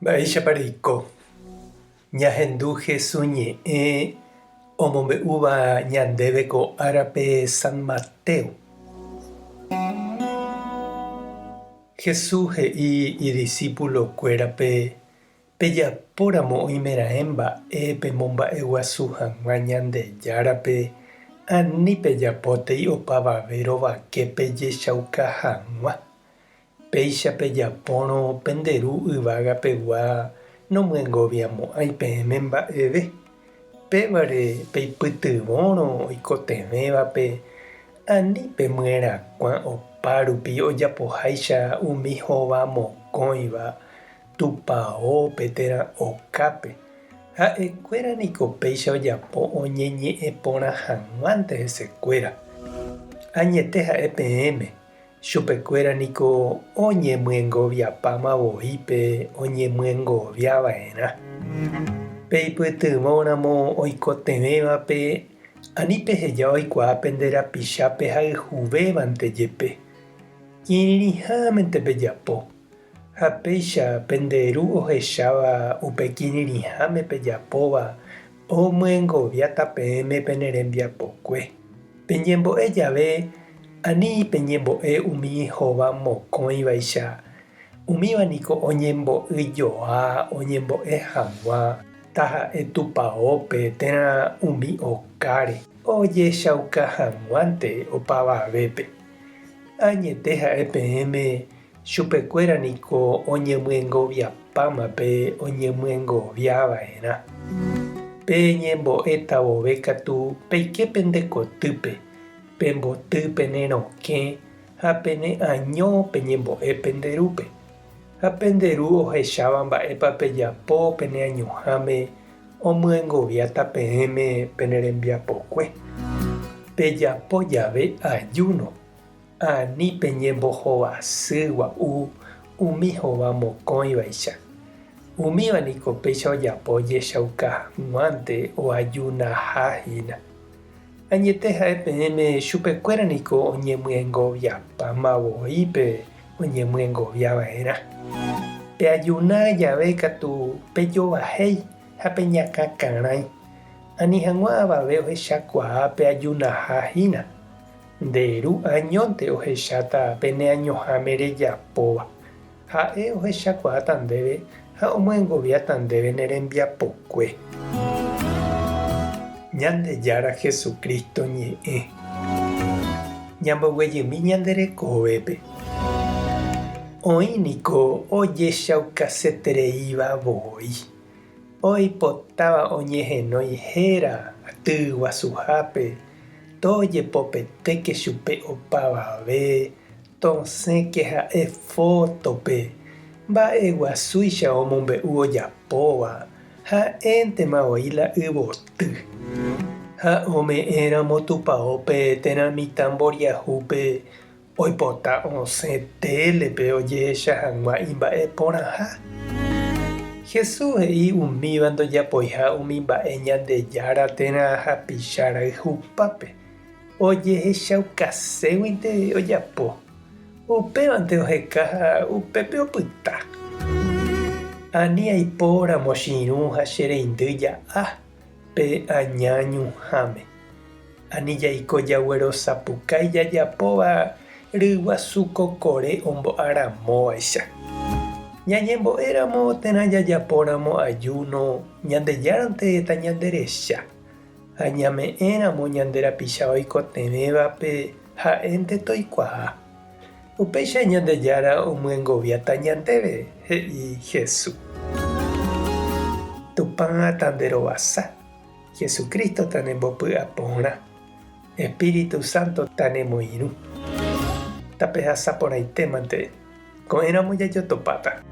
Mba'éichapariko ñahendu Jesús ñe'ẽ omombe'úva ñandéve ko árape San Mateo. Jesús he'i idiscípulokuérape pejapóramo oimeraẽ mba'épe momba'eguasu hag̃ua Ñandejárape ani pejapotéi opavave rovaképe jechauka hag̃ua. Péicha pejapórõ penderu yvagapegua nomyengoviamo'ãi peẽme mba'eve. Pévare peipytyvõrõ oikotevẽvape ani pemyerakuã opárupi ojapoháicha umi hova mokõiva tupãópe térã okápe. Ha'ekuéra niko péicha ojapo oñeñe'ẽporã hag̃uánte hesekuéra. Añete ha'e peẽme. Chupekuéra niko oñemyengoviapa mavoípe oñemyengoviava'erã. Peipytyvõramo oikotevẽvape ani peheja oikuaa penderapichápe hayhuvévante jepe. Kirirĩhámente pejapo. Ha péicha penderu ohecháva upe kirirĩháme pejapóva omyengoviáta peẽme pene rembiapokue. Peñembo'e jave ani peñembo'e umi hova mokõivaicha umíva niko oñembo'yjoa oñembo'e hag̃ua taha'e tupãópe térã umi okáre ojechauka hag̃uánte opavavépe. Añete ha'e peẽme chupekuéra niko oñemyengoviapámape oñemyengoviava'erã. Peñembo'etavove katu peike pendekotýpe, pemboty pene rokẽ ha pene año peñembo'e penderúpe. Ha penderu ohecháva mba'épa pejapo pene añuhãme omyengoviáta peẽme pene rembiapokue. Pejapo jave ayuno ani peñembohovasýgua umi hova mokõivaicha. Umíva niko péicha ojapo jechauka hag̃uánte oajunaháhína. Añete ha'e peẽme chupekuéra niko oñemyengoviapa mavoípe oñemyengoviava'erã. Peajuna jave katu pejovahéi ha peñakãkarãi. Ani hag̃ua avave ohechakuaa peajunaháhína. Nderu añónte ohecháta pene añohãme rejapóva. Ha'e ohechakuaáta ndéve ha omyengoviáta ndéve nerembiapokue. Ñandejára Jesucristo ñe'ẽ. Ñamboguejymi ñanderekovépe. Oĩniko ojechaukasetereíva voi. Oipotáva oñehenói héra tyguasuhápe tojepopetéke chupe opavave tosẽke ha'e fotope mba'eguasúicha omombe'u ojapóva ha'éntema oĩ la yvoty. Ha ome'ẽramo tupãópe térã mitã mboriahúpe oipota osẽ télepe ojehecha hag̃ua imba'eporãha. Jesús he'i umíva ndojapoiha umi mba'e Ñandejára térã hapichára yhupápe. Ojehechaukaségui ojapo. Upévante oheka ha upépe opyta. Ani aipóramo chiru ha chereindy ja'a pe añañuhãme. Ani jaiko jaguerosapukái jajapóva ryguasu kokore ombo'aramóvaicha. Ñañembo'éramo térã jajapóramo ayuno Ñandejárante ñanderecha. Ha ñame'ẽramo ñanderapicha oikotevẽvape ha'énte toikuaa. Upéicha Ñandejára omyengoviáta ñandéve, he'i Jesús. Tupã tanderovasa. Jesucristo tanembopy'aporã. Espíritu Santo tanemoirũ. Tapehasaporãitémante ko'ẽramo jajotopáta.